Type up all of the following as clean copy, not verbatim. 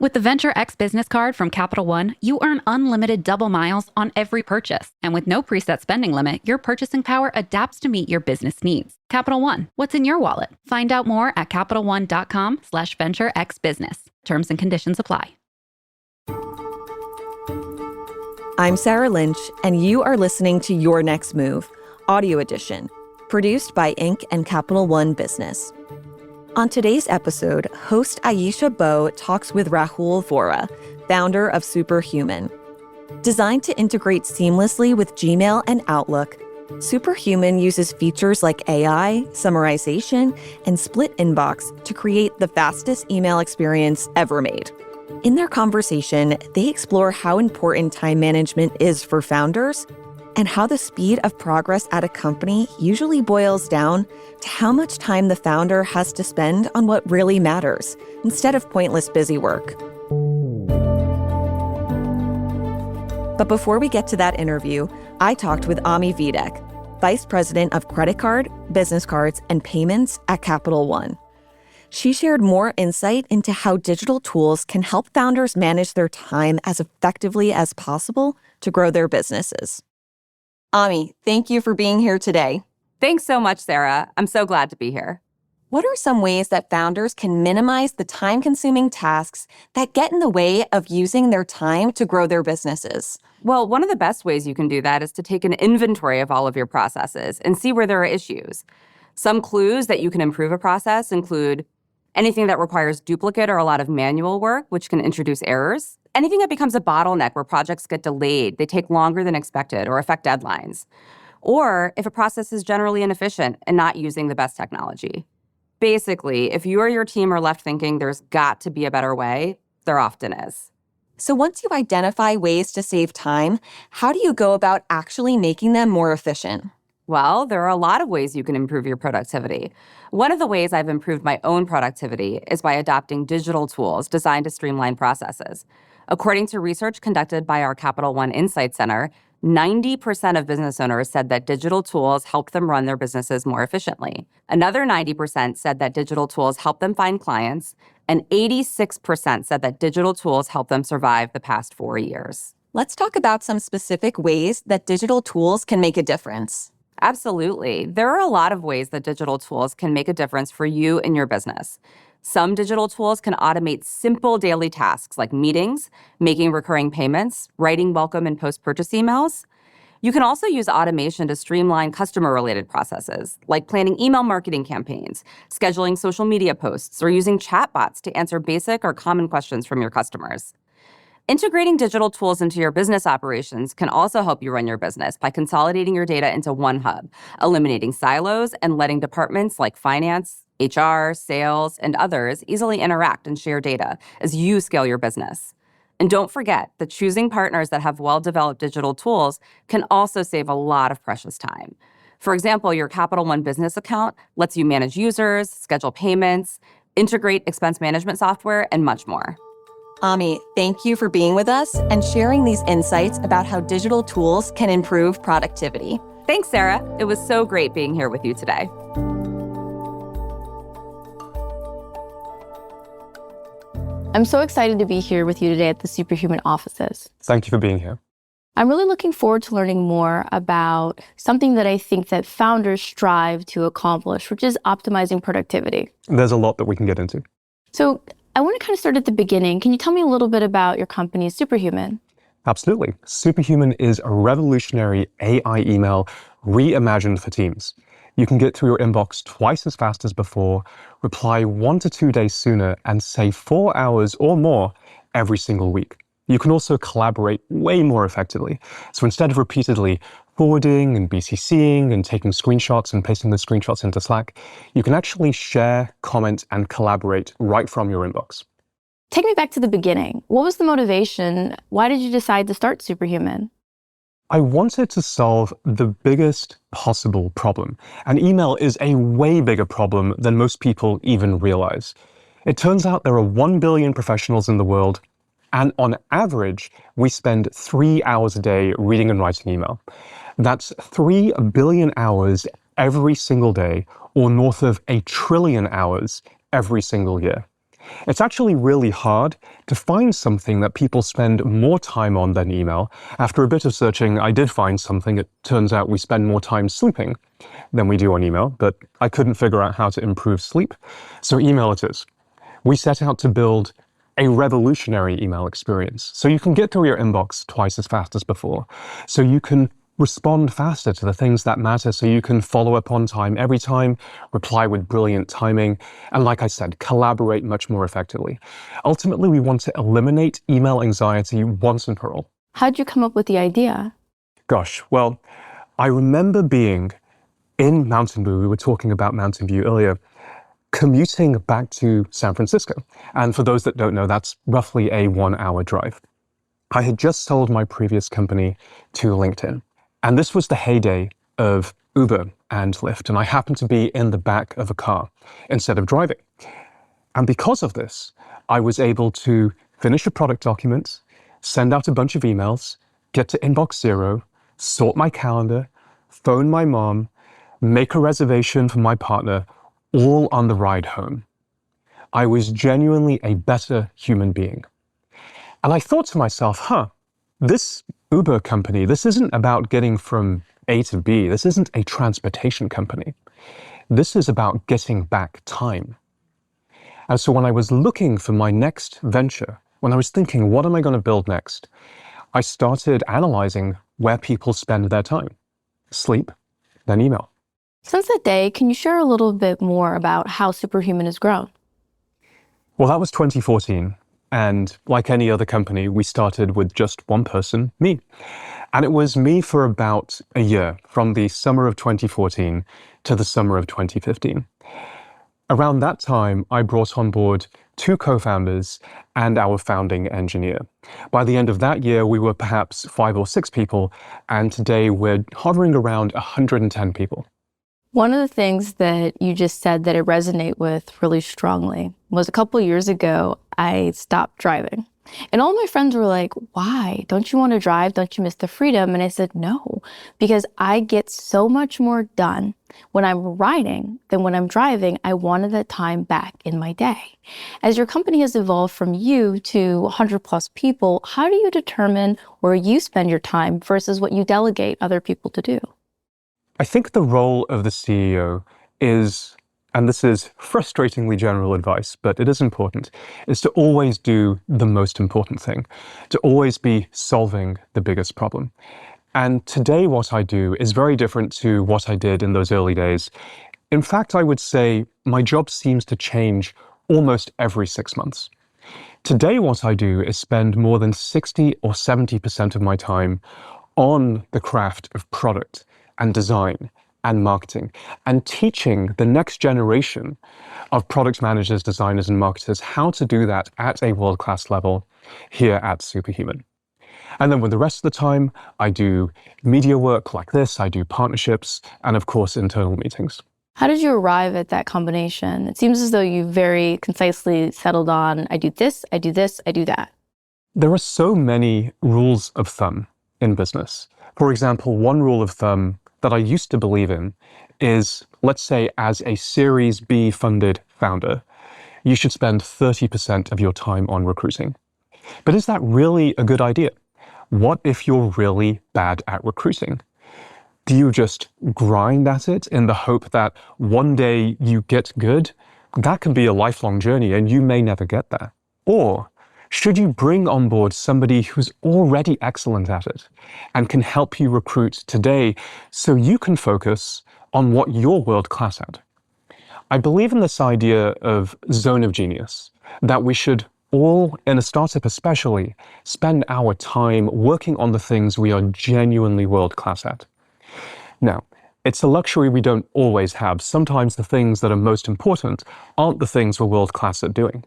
With the Venture X business card from Capital One, you earn unlimited double miles on every purchase. And with no preset spending limit, your purchasing power adapts to meet your business needs. Capital One, what's in your wallet? Find out more at CapitalOne.com/VentureXBusiness. Terms and conditions apply. I'm Sarah Lynch, and you are listening to Your Next Move, Audio Edition, produced by Inc. and Capital One Business. On today's episode, host Aisha Bo talks with Rahul Vohra, founder of Superhuman. Designed to integrate seamlessly with Gmail and Outlook, Superhuman uses features like AI, summarization, and split inbox to create the fastest email experience ever made. In their conversation, they explore how important time management is for founders and how the speed of progress at a company usually boils down to how much time the founder has to spend on what really matters instead of pointless busy work. But before we get to that interview, I talked with Ami Videk, Vice President of Credit Card, Business Cards, and Payments at Capital One. She shared more insight into how digital tools can help founders manage their time as effectively as possible to grow their businesses. Ami, thank you for being here today. Thanks so much, Sarah. I'm so glad to be here. What are some ways that founders can minimize the time-consuming tasks that get in the way of using their time to grow their businesses? Well, one of the best ways you can do that is to take an inventory of all of your processes and see where there are issues. Some clues that you can improve a process include anything that requires duplicate or a lot of manual work, which can introduce errors. Anything that becomes a bottleneck where projects get delayed, they take longer than expected or affect deadlines. Or if a process is generally inefficient and not using the best technology. Basically, if you or your team are left thinking there's got to be a better way, there often is. So once you identify ways to save time, how do you go about actually making them more efficient? Well, there are a lot of ways you can improve your productivity. One of the ways I've improved my own productivity is by adopting digital tools designed to streamline processes. According to research conducted by our Capital One Insight Center, 90% of business owners said that digital tools helped them run their businesses more efficiently. Another 90% said that digital tools helped them find clients, and 86% said that digital tools helped them survive the past 4 years. Let's talk about some specific ways that digital tools can make a difference. Absolutely. There are a lot of ways that digital tools can make a difference for you and your business. Some digital tools can automate simple daily tasks like meetings, making recurring payments, writing welcome and post-purchase emails. You can also use automation to streamline customer-related processes, like planning email marketing campaigns, scheduling social media posts, or using chatbots to answer basic or common questions from your customers. Integrating digital tools into your business operations can also help you run your business by consolidating your data into one hub, eliminating silos, and letting departments like finance, HR, sales, and others easily interact and share data as you scale your business. And don't forget that choosing partners that have well-developed digital tools can also save a lot of precious time. For example, your Capital One business account lets you manage users, schedule payments, integrate expense management software, and much more. Ami, thank you for being with us and sharing these insights about how digital tools can improve productivity. Thanks, Sarah. It was so great being here with you today. I'm so excited to be here with you today at the Superhuman offices. Thank you for being here. I'm really looking forward to learning more about something that I think that founders strive to accomplish, which is optimizing productivity. There's a lot that we can get into. So I want to kind of start at the beginning. Can you tell me a little bit about your company, Superhuman? Absolutely. Superhuman is a revolutionary AI email reimagined for teams. You can get through your inbox twice as fast as before, reply 1 to 2 days sooner, and save 4 hours or more every single week. You can also collaborate way more effectively. So instead of repeatedly forwarding and BCCing and taking screenshots and pasting the screenshots into Slack, you can actually share, comment, and collaborate right from your inbox. Take me back to the beginning. What was the motivation? Why did you decide to start Superhuman? I wanted to solve the biggest possible problem, and email is a way bigger problem than most people even realize. It turns out there are 1 billion professionals in the world, and on average, we spend 3 hours a day reading and writing email. That's 3 billion hours every single day, or north of 1 trillion hours every single year. It's actually really hard to find something that people spend more time on than email. After a bit of searching, I did find something. It turns out we spend more time sleeping than we do on email, but I couldn't figure out how to improve sleep. So email it is. We set out to build a revolutionary email experience. So you can get through your inbox twice as fast as before. So you can respond faster to the things that matter, so you can follow up on time every time, reply with brilliant timing, and like I said, collaborate much more effectively. Ultimately, we want to eliminate email anxiety once and for all. How'd you come up with the idea? Gosh, well, I remember being in Mountain View, we were talking about Mountain View earlier, commuting back to San Francisco. And for those that don't know, that's roughly a 1-hour drive. I had just sold my previous company to LinkedIn. And this was the heyday of Uber and Lyft, and I happened to be in the back of a car instead of driving. And because of this, I was able to finish a product document, send out a bunch of emails, get to inbox 0, sort my calendar, phone my mom, make a reservation for my partner, all on the ride home. I was genuinely a better human being. And I thought to myself, this Uber company, this isn't about getting from A to B. This isn't a transportation company. This is about getting back time. And so when I was looking for my next venture, when I was thinking, what am I going to build next? I started analyzing where people spend their time. Sleep, then email. Since that day, can you share a little bit more about how Superhuman has grown? Well, that was 2014. And like any other company, we started with just one person, me. And it was me for about a year, from the summer of 2014 to the summer of 2015. Around that time, I brought on board 2 co-founders and our founding engineer. By the end of that year, we were perhaps 5 or 6 people, and today we're hovering around 110 people. One of the things that you just said that I resonate with really strongly was a couple years ago, I stopped driving. And all my friends were like, why? Don't you want to drive? Don't you miss the freedom? And I said, no, because I get so much more done when I'm riding than when I'm driving. I wanted that time back in my day. As your company has evolved from you to 100 plus people, how do you determine where you spend your time versus what you delegate other people to do? I think the role of the CEO is, and this is frustratingly general advice, but it is important, is to always do the most important thing, to always be solving the biggest problem. And today what I do is very different to what I did in those early days. In fact, I would say my job seems to change almost every 6 months. Today what I do is spend more than 60 or 70% of my time on the craft of product and design and marketing, and teaching the next generation of product managers, designers, and marketers how to do that at a world-class level here at Superhuman. And then with the rest of the time, I do media work like this, I do partnerships, and of course, internal meetings. How did you arrive at that combination? It seems as though you very concisely settled on, I do this, I do this, I do that. There are so many rules of thumb in business. For example, one rule of thumb that I used to believe in is, let's say, as a Series B funded founder, you should spend 30% of your time on recruiting. But is that really a good idea? What if you're really bad at recruiting? Do you just grind at it in the hope that one day you get good? That can be a lifelong journey and you may never get there. Or should you bring on board somebody who's already excellent at it and can help you recruit today so you can focus on what you're world-class at? I believe in this idea of zone of genius, that we should all, in a startup especially, spend our time working on the things we are genuinely world-class at. Now, it's a luxury we don't always have. Sometimes the things that are most important aren't the things we're world-class at doing.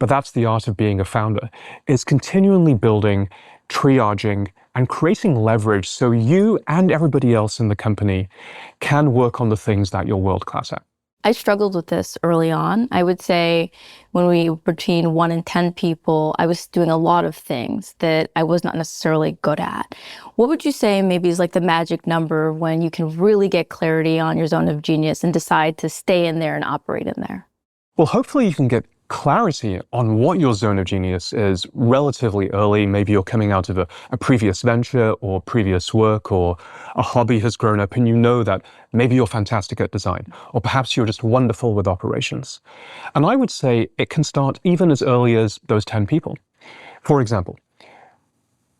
But that's the art of being a founder, is continually building, triaging, and creating leverage so you and everybody else in the company can work on the things that you're world-class at. I struggled with this early on. I would say when we were between 1 and 10 people, I was doing a lot of things that I was not necessarily good at. What would you say maybe is like the magic number when you can really get clarity on your zone of genius and decide to stay in there and operate in there? Well, hopefully you can get clarity on what your zone of genius is relatively early. Maybe you're coming out of a previous venture or previous work, or a hobby has grown up and you know that maybe you're fantastic at design, or perhaps you're just wonderful with operations. And I would say it can start even as early as those 10 people. For example,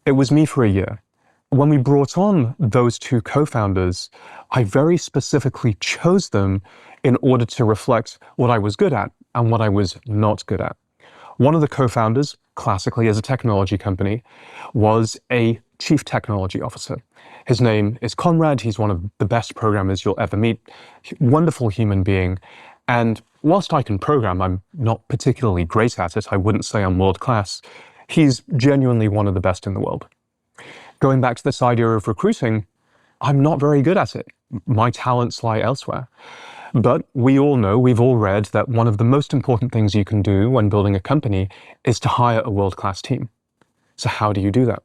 it was me for a year. When we brought on those two co-founders, I very specifically chose them in order to reflect what I was good at and what I was not good at. One of the co-founders, classically as a technology company, was a chief technology officer. His name is Conrad. He's one of the best programmers you'll ever meet. Wonderful human being. And whilst I can program, I'm not particularly great at it. I wouldn't say I'm world class. He's genuinely one of the best in the world. Going back to this idea of recruiting, I'm not very good at it. My talents lie elsewhere. But we all know, we've all read that one of the most important things you can do when building a company is to hire a world-class team. So how do you do that?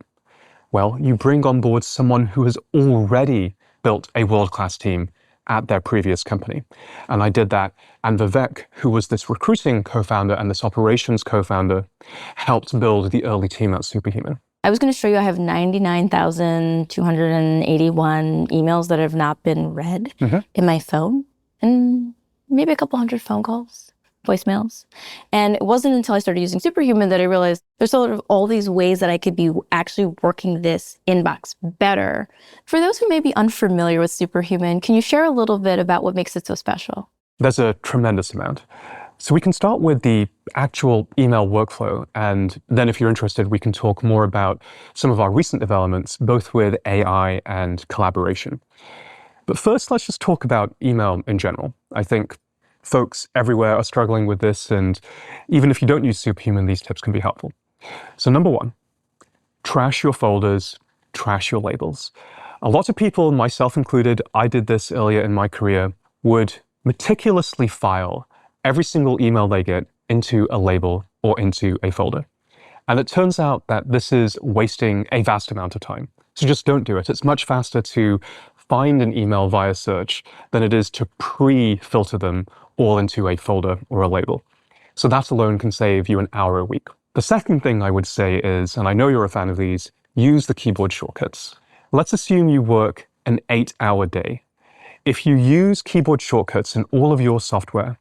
Well, you bring on board someone who has already built a world-class team at their previous company. And I did that. And Vivek, who was this recruiting co-founder and this operations co-founder, helped build the early team at Superhuman. I was going to show you I have 99,281 emails that have not been read in my phone, and maybe a couple hundred phone calls, voicemails. And it wasn't until I started using Superhuman that I realized there's sort of all these ways that I could be actually working this inbox better. For those who may be unfamiliar with Superhuman, can you share a little bit about what makes it so special? There's a tremendous amount. So we can start with the actual email workflow, and then if you're interested, we can talk more about some of our recent developments, both with AI and collaboration. But first, let's just talk about email in general. I think folks everywhere are struggling with this, and even if you don't use Superhuman, these tips can be helpful. So number one, trash your folders, trash your labels. A lot of people, myself included, I did this earlier in my career, would meticulously file every single email they get into a label or into a folder. And it turns out that this is wasting a vast amount of time. So just don't do it. It's much faster to find an email via search than it is to pre-filter them all into a folder or a label. So that alone can save you an hour a week. The second thing I would say is, and I know you're a fan of these, use the keyboard shortcuts. Let's assume you work an 8-hour day. If you use keyboard shortcuts in all of your software,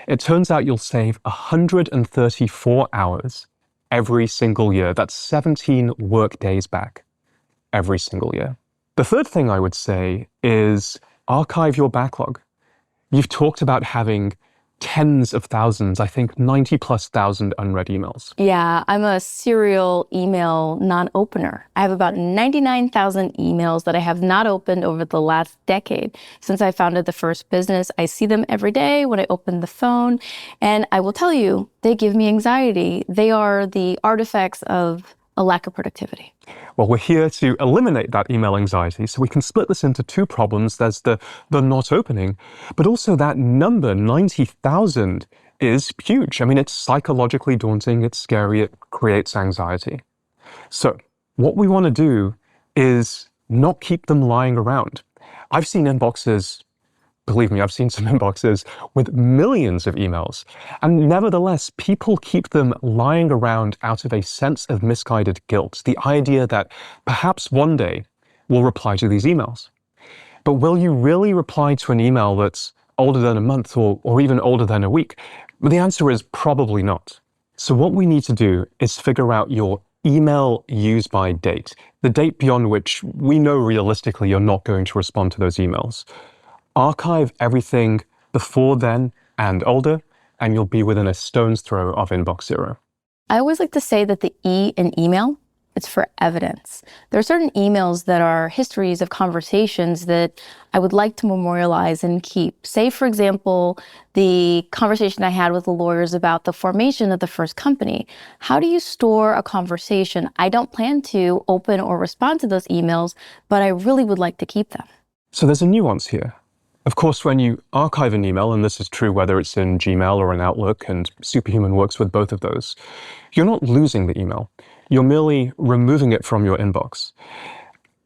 it turns out you'll save 134 hours every single year. That's 17 work days back every single year. The third thing I would say is archive your backlog. You've talked about having tens of thousands, I think 90,000+ unread emails. Yeah, I'm a serial email non-opener. I have about 99,000 emails that I have not opened over the last decade. Since I founded the first business, I see them every day when I open the phone. And I will tell you, they give me anxiety. They are the artifacts of a lack of productivity. Well, we're here to eliminate that email anxiety, so we can split this into two problems. There's the not opening, but also that number, 90,000, is huge. I mean, it's psychologically daunting, it's scary, it creates anxiety. So what we want to do is not keep them lying around. I've seen inboxes, believe me, I've seen some inboxes with millions of emails, and nevertheless, people keep them lying around out of a sense of misguided guilt, the idea that perhaps one day we'll reply to these emails. But will you really reply to an email that's older than a month or even older than a week? Well, the answer is probably not. So what we need to do is figure out your email use by date, the date beyond which we know realistically you're not going to respond to those emails. Archive everything before then and older, and you'll be within a stone's throw of inbox zero. I always like to say that the E in email, it's for evidence. There are certain emails that are histories of conversations that I would like to memorialize and keep. Say, for example, the conversation I had with the lawyers about the formation of the first company. How do you store a conversation? I don't plan to open or respond to those emails, but I really would like to keep them. So there's a nuance here. Of course, when you archive an email, and this is true whether it's in Gmail or in Outlook, and Superhuman works with both of those, you're not losing the email. You're merely removing it from your inbox.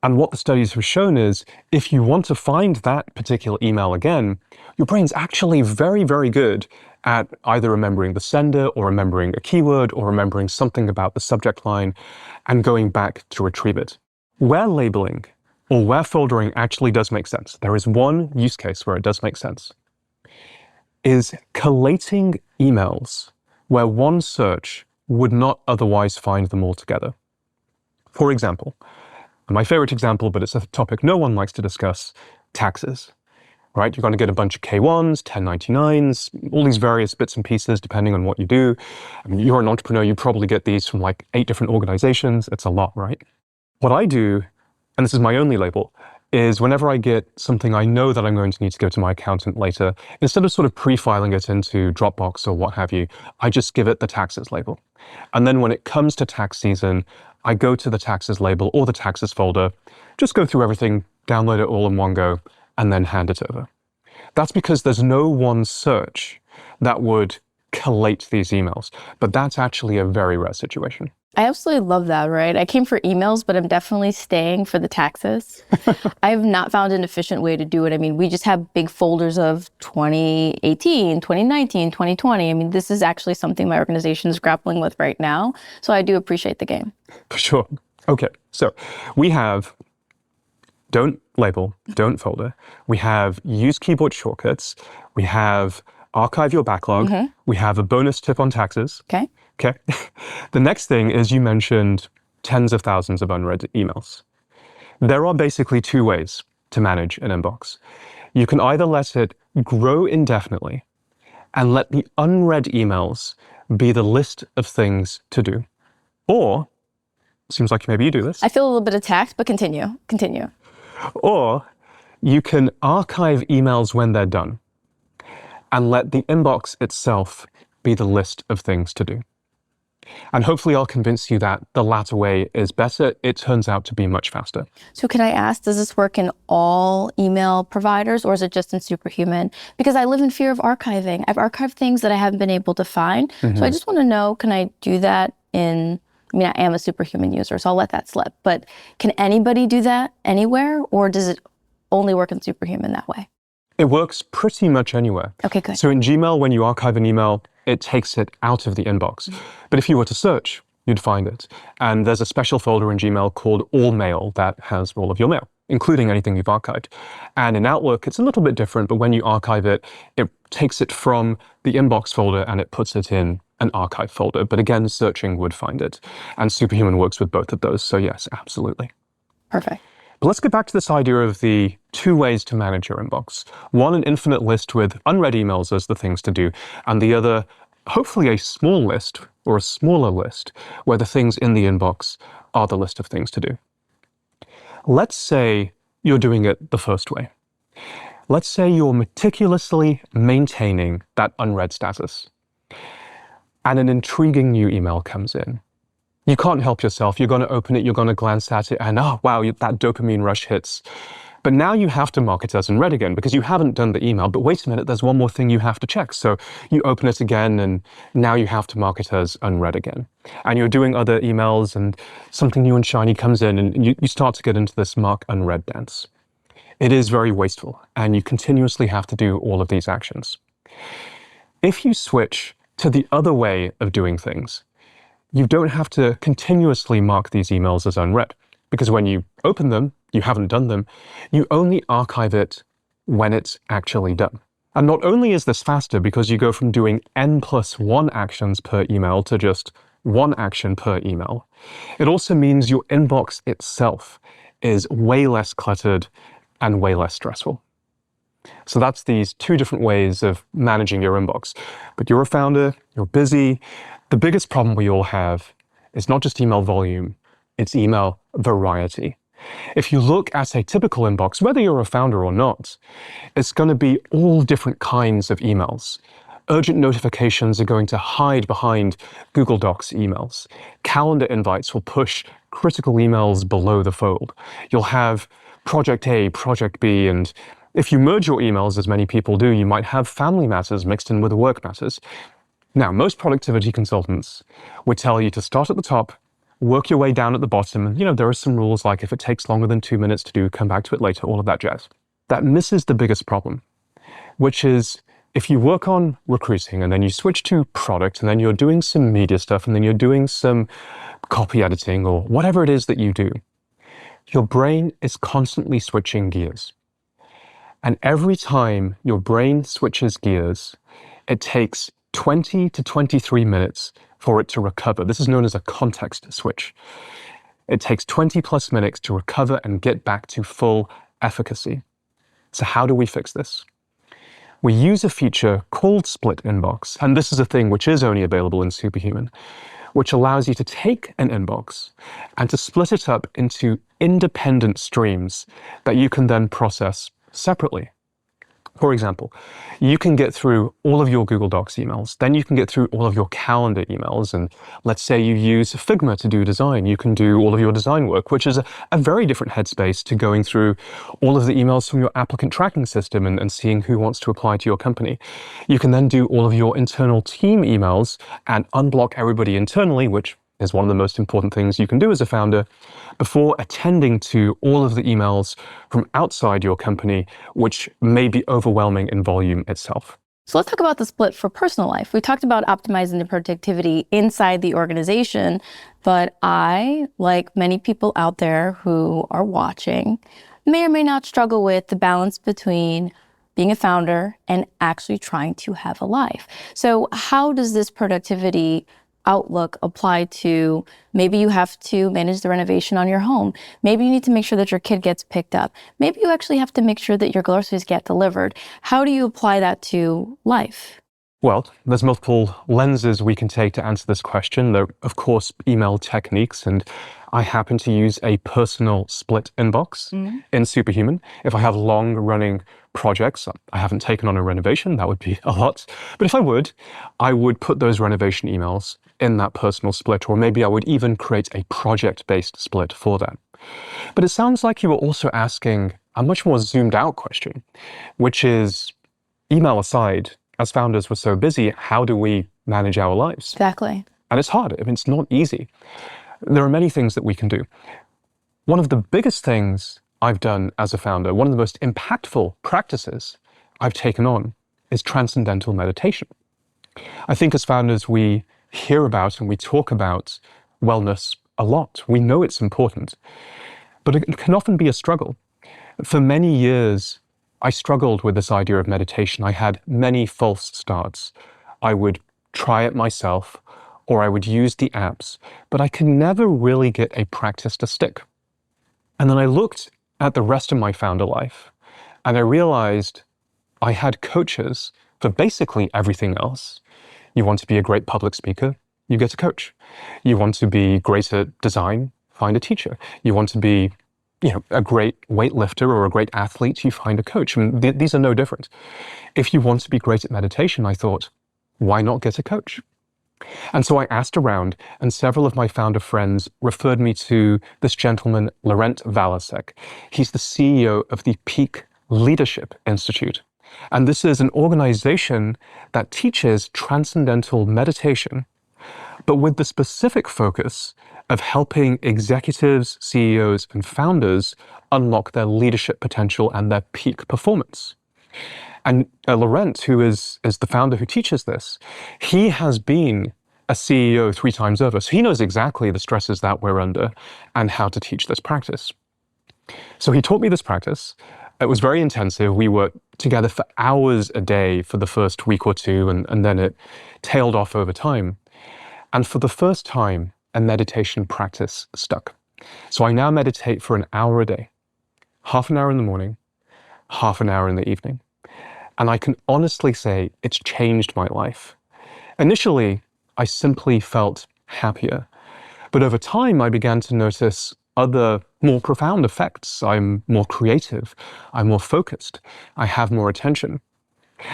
And what the studies have shown is, if you want to find that particular email again, your brain's actually very, very good at either remembering the sender or remembering a keyword or remembering something about the subject line and going back to retrieve it. Where labeling or where foldering actually does make sense, there is one use case where it does make sense, is collating emails where one search would not otherwise find them all together. For example, my favorite example, but it's a topic no one likes to discuss, taxes. Right? You're going to get a bunch of K1s, 1099s, all these various bits and pieces depending on what you do. I mean, you're an entrepreneur, you probably get these from like 8 different organizations. It's a lot, right? What I do, and this is my only label, is whenever I get something I know that I'm going to need to go to my accountant later, instead of sort of pre-filing it into Dropbox or what have you, I just give it the taxes label. And then when it comes to tax season, I go to the taxes label or the taxes folder, just go through everything, download it all in one go, and then hand it over. That's because there's no one search that would collate these emails, but that's actually a very rare situation. I absolutely love that, right? I came for emails, but I'm definitely staying for the taxes. I have not found an efficient way to do it. I mean, we just have big folders of 2018, 2019, 2020. I mean, this is actually something my organization is grappling with right now. So I do appreciate the game. For sure. Okay, so we have don't label, don't folder. We have use keyboard shortcuts. We have archive your backlog. We have a bonus tip on taxes. Okay. Okay. The next thing is you mentioned tens of thousands of unread emails. There are basically 2 ways to manage an inbox. You can either let it grow indefinitely and let the unread emails be the list of things to do. Or, seems like maybe you do this. I feel a little bit attacked, but continue. Or you can archive emails when they're done and let the inbox itself be the list of things to do. And hopefully I'll convince you that the latter way is better. It turns out to be much faster. So can I ask, does this work in all email providers or is it just in Superhuman? Because I live in fear of archiving. I've archived things that I haven't been able to find. So I just want to know, can I do that in, I mean, I am a Superhuman user, so I'll let that slip. But can anybody do that anywhere or does it only work in Superhuman that way? It works pretty much anywhere. Okay, good. So in Gmail, when you archive an email, it takes it out of the inbox. But if you were to search, you'd find it. And there's a special folder in Gmail called All Mail that has all of your mail, including anything you've archived. And in Outlook, it's a little bit different, but when you archive it, it takes it from the inbox folder and it puts it in an archive folder. But again, searching would find it. And Superhuman works with both of those. So yes, absolutely. Perfect. But let's get back to this idea of the 2 ways to manage your inbox. One, an infinite list with unread emails as the things to do, and the other, hopefully a small list or a smaller list where the things in the inbox are the list of things to do. Let's say you're doing it the first way. Let's say you're meticulously maintaining that unread status, and an intriguing new email comes in. You can't help yourself. You're going to open it, you're going to glance at it, and oh, wow, that dopamine rush hits. But now you have to mark it as unread again because you haven't done the email. But wait a minute, there's one more thing you have to check. So you open it again, and now you have to mark it as unread again. And you're doing other emails, and something new and shiny comes in, and you start to get into this mark unread dance. It is very wasteful, and you continuously have to do all of these actions. If you switch to the other way of doing things, you don't have to continuously mark these emails as unread, because when you open them, you haven't done them, you only archive it when it's actually done. And not only is this faster because you go from doing n+1 actions per email to just 1 action per email, it also means your inbox itself is way less cluttered and way less stressful. So that's these 2 different ways of managing your inbox. But you're a founder, you're busy. The biggest problem we all have is not just email volume, it's email variety. If you look at a typical inbox, whether you're a founder or not, it's going to be all different kinds of emails. Urgent notifications are going to hide behind Google Docs emails. Calendar invites will push critical emails below the fold. You'll have Project A, Project B, and if you merge your emails, as many people do, you might have family matters mixed in with work matters. Now, most productivity consultants would tell you to start at the top, work your way down at the bottom, and there are some rules like if it takes longer than 2 minutes to do, come back to it later, all of that jazz. That misses the biggest problem, which is if you work on recruiting and then you switch to product and then you're doing some media stuff and then you're doing some copy editing or whatever it is that you do, your brain is constantly switching gears. And every time your brain switches gears, it takes 20 to 23 minutes for it to recover. This is known as a context switch. It takes 20 plus minutes to recover and get back to full efficacy. So how do we fix this? We use a feature called Split Inbox, and this is a thing which is only available in Superhuman, which allows you to take an inbox and to split it up into independent streams that you can then process separately. For example, you can get through all of your Google Docs emails, then you can get through all of your calendar emails, and let's say you use Figma to do design. You can do all of your design work, which is a very different headspace to going through all of the emails from your applicant tracking system and seeing who wants to apply to your company. You can then do all of your internal team emails and unblock everybody internally, which is one of the most important things you can do as a founder, before attending to all of the emails from outside your company, which may be overwhelming in volume itself. So let's talk about the split for personal life. We talked about optimizing the productivity inside the organization, but I, like many people out there who are watching, may or may not struggle with the balance between being a founder and actually trying to have a life. So how does this productivity outlook apply to maybe you have to manage the renovation on your home? Maybe you need to make sure that your kid gets picked up. Maybe you actually have to make sure that your groceries get delivered. How do you apply that to life? Well, there's multiple lenses we can take to answer this question. There are, of course, email techniques, and I happen to use a personal split inbox in Superhuman. If I have long-running projects, I haven't taken on a renovation, that would be a lot. But if I would put those renovation emails in that personal split, or maybe I would even create a project-based split for that. But it sounds like you were also asking a much more zoomed out question, which is, email aside, as founders, we're so busy, how do we manage our lives? Exactly. And it's hard. I mean, it's not easy. There are many things that we can do. One of the biggest things I've done as a founder, one of the most impactful practices I've taken on is transcendental meditation. I think as founders, we hear about and we talk about wellness a lot. We know it's important, but it can often be a struggle. For many years, I struggled with this idea of meditation. I had many false starts. I would try it myself, or I would use the apps, but I could never really get a practice to stick. And then I looked at the rest of my founder life, and I realized I had coaches for basically everything else. You want to be a great public speaker, you get a coach. You want to be great at design, find a teacher. You want to be a great weightlifter or a great athlete, you find a coach. I mean, these are no different. If you want to be great at meditation, I thought, why not get a coach? And so I asked around, and several of my founder friends referred me to this gentleman, Laurent Valasek. He's the CEO of the Peak Leadership Institute. And this is an organization that teaches transcendental meditation, but with the specific focus of helping executives, CEOs, and founders unlock their leadership potential and their peak performance. And Laurent, who is the founder who teaches this, he has been a CEO 3 times over. So he knows exactly the stresses that we're under and how to teach this practice. So he taught me this practice. It was very intensive. We were together for hours a day for the first week or two, and then it tailed off over time. And for the first time, a meditation practice stuck. So I now meditate for an hour a day, half an hour in the morning, half an hour in the evening. And I can honestly say it's changed my life. Initially, I simply felt happier. But over time, I began to notice other more profound effects. I'm more creative. I'm more focused. I have more attention.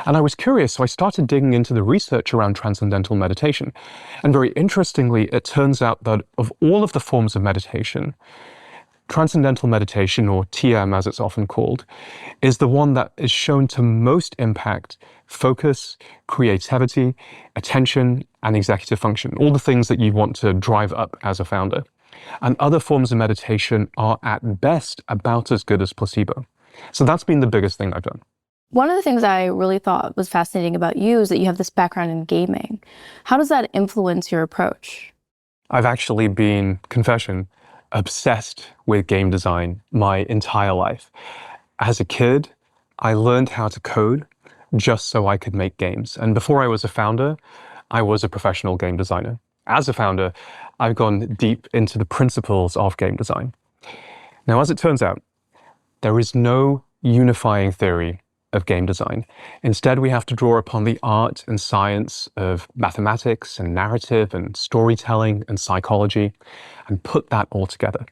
And I was curious, so I started digging into the research around transcendental meditation. And very interestingly, it turns out that of all of the forms of meditation, transcendental meditation, or TM as it's often called, is the one that is shown to most impact focus, creativity, attention, and executive function, all the things that you want to drive up as a founder. And other forms of meditation are at best about as good as placebo. So that's been the biggest thing I've done. One of the things I really thought was fascinating about you is that you have this background in gaming. How does that influence your approach? I've actually been, confession, obsessed with game design my entire life. As a kid, I learned how to code just so I could make games. And before I was a founder, I was a professional game designer. As a founder, I've gone deep into the principles of game design. Now, as it turns out, there is no unifying theory of game design. Instead, we have to draw upon the art and science of mathematics and narrative and storytelling and psychology and put that all together.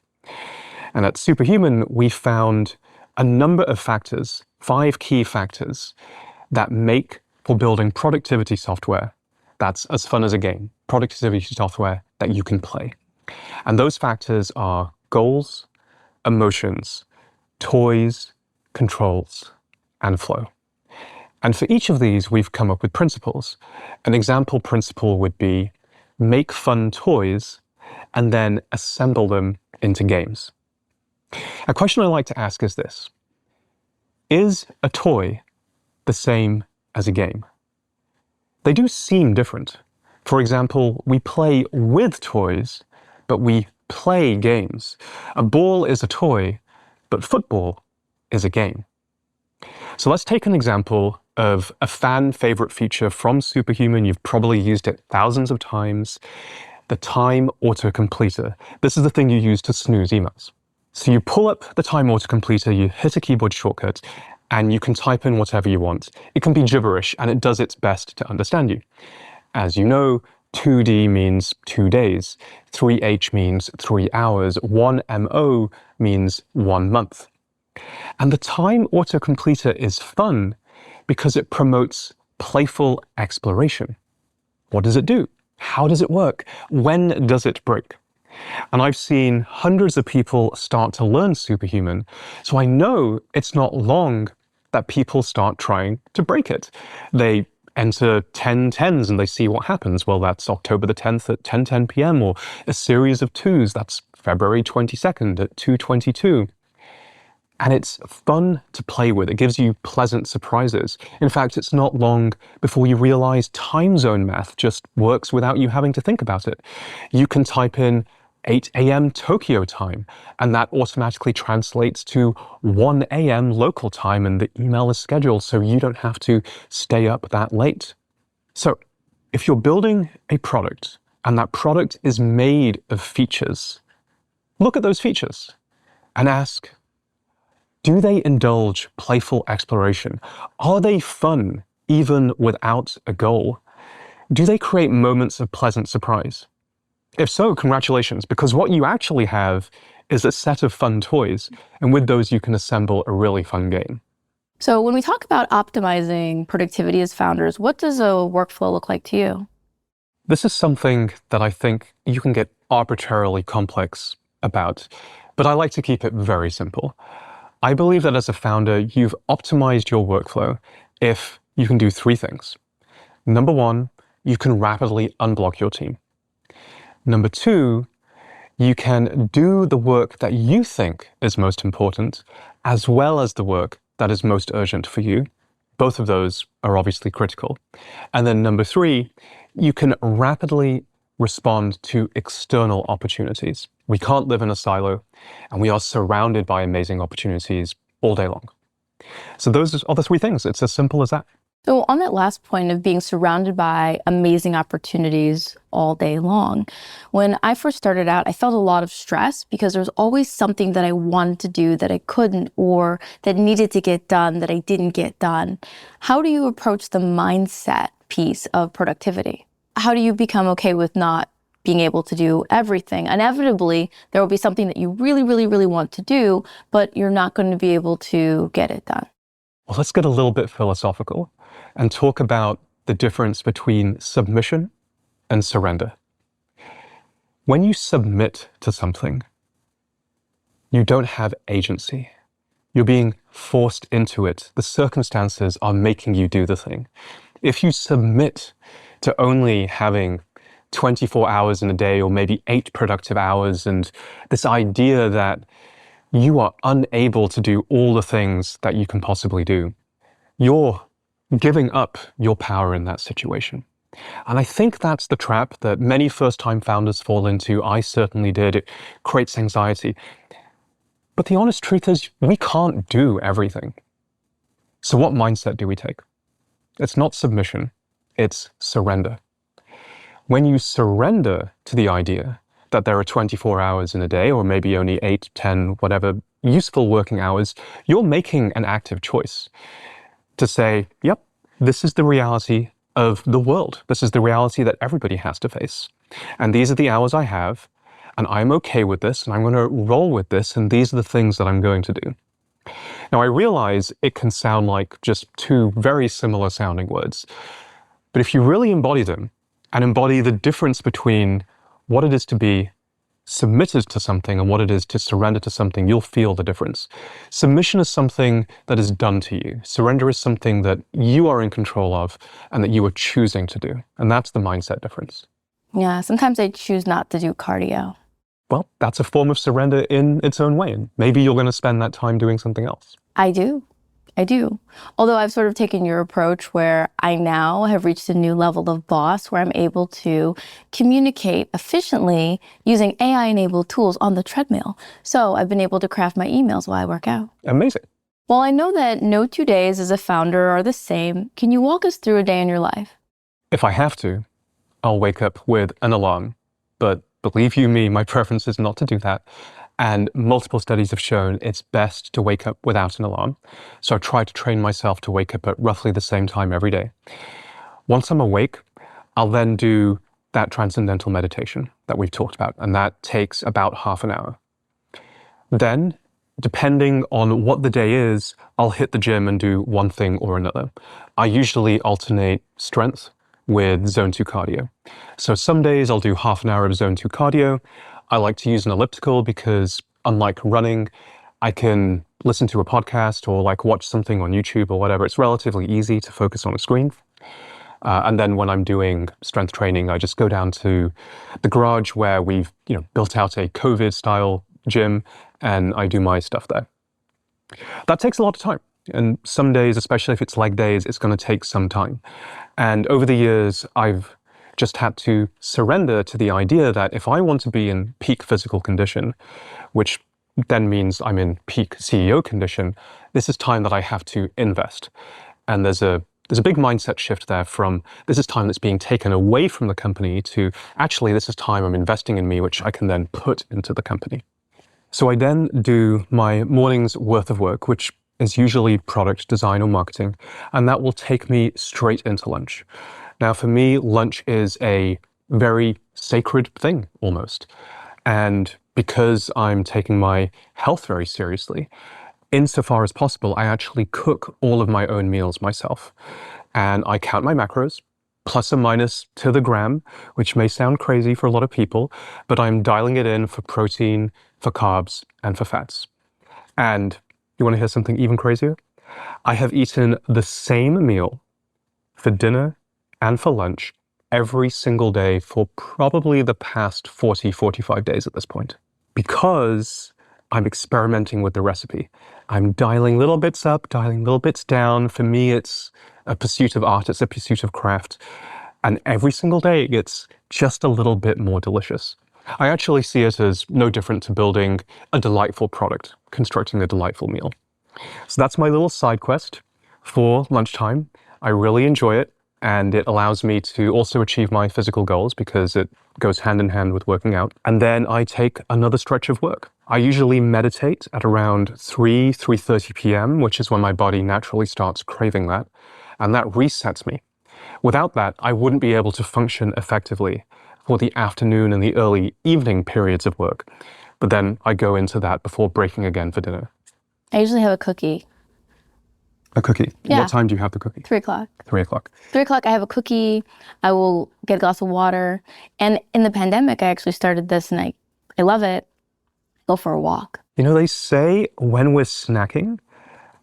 And at Superhuman, we found a number of factors, 5 key factors, that make for building productivity software that's as fun as a game, productivity software that you can play. And those factors are goals, emotions, toys, controls, and flow. And for each of these, we've come up with principles. An example principle would be make fun toys and then assemble them into games. A question I like to ask is this: is a toy the same as a game? They do seem different. For example, we play with toys, but we play games. A ball is a toy, but football is a game. So let's take an example of a fan favorite feature from Superhuman. You've probably used it thousands of times, the time autocompleter. This is the thing you use to snooze emails. So you pull up the time autocompleter, you hit a keyboard shortcut, and you can type in whatever you want. It can be gibberish, and it does its best to understand you. As you know, 2D means 2 days, 3H means 3 hours, 1MO means 1 month. And the time autocompleter is fun because it promotes playful exploration. What does it do? How does it work? When does it break? And I've seen hundreds of people start to learn Superhuman, so I know it's not long that people start trying to break it. They enter 10 10s and they see what happens. Well, that's October the 10th at 10:10 p.m. or a series of 2s, that's February 22nd at 2:22. And it's fun to play with. It gives you pleasant surprises. In fact, it's not long before you realize time zone math just works without you having to think about it. You can type in 8 a.m. Tokyo time, and that automatically translates to 1 a.m. local time, and the email is scheduled so you don't have to stay up that late. So if you're building a product and that product is made of features, look at those features and ask, do they indulge playful exploration? Are they fun even without a goal? Do they create moments of pleasant surprise? If so, congratulations, because what you actually have is a set of fun toys, and with those you can assemble a really fun game. So when we talk about optimizing productivity as founders, what does a workflow look like to you? This is something that I think you can get arbitrarily complex about, but I like to keep it very simple. I believe that as a founder, you've optimized your workflow if you can do 3 things. Number 1, you can rapidly unblock your team. Number 2, you can do the work that you think is most important, as well as the work that is most urgent for you. Both of those are obviously critical. And then number 3, you can rapidly respond to external opportunities. We can't live in a silo, and we are surrounded by amazing opportunities all day long. So those are the 3 things. It's as simple as that. So on that last point of being surrounded by amazing opportunities all day long, when I first started out, I felt a lot of stress because there was always something that I wanted to do that I couldn't, or that needed to get done that I didn't get done. How do you approach the mindset piece of productivity? How do you become okay with not being able to do everything? Inevitably, there will be something that you really, really, really want to do, but you're not going to be able to get it done. Well, let's get a little bit philosophical and talk about the difference between submission and surrender. When you submit to something, you don't have agency. You're being forced into it. The circumstances are making you do the thing. If you submit to only having 24 hours in a day, or maybe 8 productive hours, and this idea that you are unable to do all the things that you can possibly do, you're giving up your power in that situation. And I think that's the trap that many first-time founders fall into. I certainly did. It creates anxiety. But the honest truth is, we can't do everything. So what mindset do we take? It's not submission, it's surrender. When you surrender to the idea that there are 24 hours in a day, or maybe only 8, 10, whatever useful working hours, you're making an active choice to say, yep, this is the reality of the world. This is the reality that everybody has to face. And these are the hours I have, and I'm okay with this, and I'm going to roll with this, and these are the things that I'm going to do. Now, I realize it can sound like just two very similar sounding words, but if you really embody them and embody the difference between what it is to be submitted to something and what it is to surrender to something, you'll feel the difference. Submission is something that is done to you. Surrender is something that you are in control of and that you are choosing to do. And that's the mindset difference. Yeah, sometimes I choose not to do cardio. Well, that's a form of surrender in its own way. And maybe you're going to spend that time doing something else. I do. Although I've sort of taken your approach where I now have reached a new level of boss where I'm able to communicate efficiently using AI-enabled tools on the treadmill. So I've been able to craft my emails while I work out. Amazing. While I know that no 2 days as a founder are the same, can you walk us through a day in your life? If I have to, I'll wake up with an alarm. But believe you me, my preference is not to do that. And multiple studies have shown it's best to wake up without an alarm. So I try to train myself to wake up at roughly the same time every day. Once I'm awake, I'll then do that transcendental meditation that we've talked about, and that takes about half an hour. Then, depending on what the day is, I'll hit the gym and do one thing or another. I usually alternate strength with zone 2 cardio. So some days I'll do half an hour of zone 2 cardio. I like to use an elliptical because, unlike running, I can listen to a podcast or watch something on YouTube or whatever. It's relatively easy to focus on a screen. And then when I'm doing strength training, I just go down to the garage where we've built out a COVID-style gym, and I do my stuff there. That takes a lot of time. And some days, especially if it's leg days, it's going to take some time. And over the years, I've just had to surrender to the idea that if I want to be in peak physical condition, which then means I'm in peak CEO condition, this is time that I have to invest. And there's a big mindset shift there from this is time that's being taken away from the company to actually this is time I'm investing in me, which I can then put into the company. So I then do my morning's worth of work, which is usually product design or marketing, and that will take me straight into lunch. Now, for me, lunch is a very sacred thing, almost. And because I'm taking my health very seriously, insofar as possible, I actually cook all of my own meals myself. And I count my macros, plus or minus to the gram, which may sound crazy for a lot of people, but I'm dialing it in for protein, for carbs, and for fats. And you want to hear something even crazier? I have eaten the same meal for dinner and for lunch every single day for probably the past 40, 45 days at this point, because I'm experimenting with the recipe. I'm dialing little bits up, dialing little bits down. For me, it's a pursuit of art, it's a pursuit of craft. And every single day it gets just a little bit more delicious. I actually see it as no different to building a delightful product, constructing a delightful meal. So that's my little side quest for lunchtime. I really enjoy it. And it allows me to also achieve my physical goals because it goes hand in hand with working out. And then I take another stretch of work. I usually meditate at around 3:30 p.m., which is when my body naturally starts craving that. And that resets me. Without that, I wouldn't be able to function effectively for the afternoon and the early evening periods of work. But then I go into that before breaking again for dinner. I usually have a cookie. A cookie? Yeah. What time do you have the cookie? 3 o'clock. 3 o'clock. 3 o'clock, I have a cookie. I will get a glass of water. And in the pandemic, I actually started this and I love it. Go for a walk. They say when we're snacking,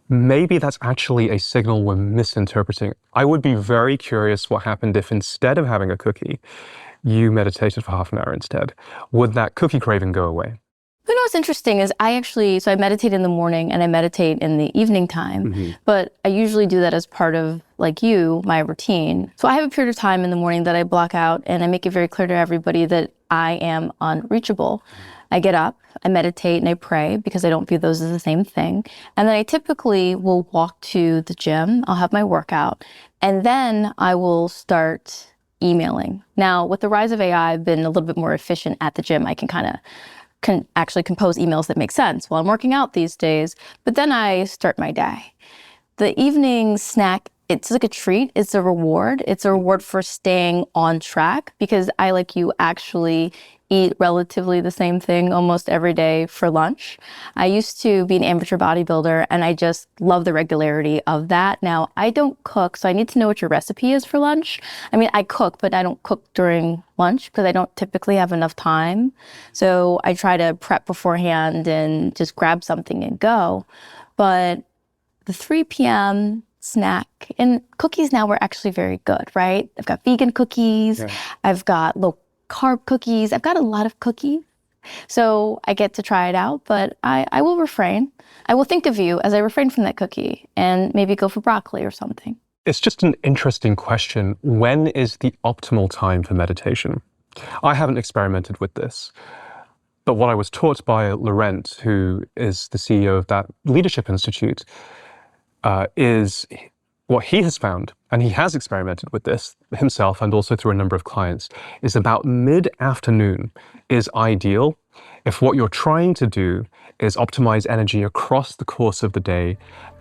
maybe that's actually a signal we're misinterpreting. I would be very curious what happened if instead of having a cookie, you meditated for half an hour instead. Would that cookie craving go away? You know what's interesting is I meditate in the morning and I meditate in the evening time, but I usually do that as part of, like you, my routine. So I have a period of time in the morning that I block out and I make it very clear to everybody that I am unreachable. I get up, I meditate and I pray because I don't view those as the same thing. And then I typically will walk to the gym, I'll have my workout, and then I will start emailing. Now, with the rise of AI, I've been a little bit more efficient at the gym. I can actually compose emails that make sense while I'm working out these days, but then I start my day. The evening snack, it's like a treat, it's a reward. It's a reward for staying on track because I, like you, actually eat relatively the same thing almost every day for lunch. I used to be an amateur bodybuilder and I just love the regularity of that. Now, I don't cook, so I need to know what your recipe is for lunch. I mean, I cook, but I don't cook during lunch because I don't typically have enough time. So I try to prep beforehand and just grab something and go. But the 3 p.m. snack, and cookies now were actually very good, right? I've got vegan cookies, I've got low carb cookies, I've got a lot of cookies. So I get to try it out, but I will refrain. I will think of you as I refrain from that cookie and maybe go for broccoli or something. It's just an interesting question. When is the optimal time for meditation? I haven't experimented with this, but what I was taught by Laurent, who is the CEO of that Leadership Institute, is what he has found, and he has experimented with this himself and also through a number of clients, is about mid-afternoon is ideal if what you're trying to do is optimize energy across the course of the day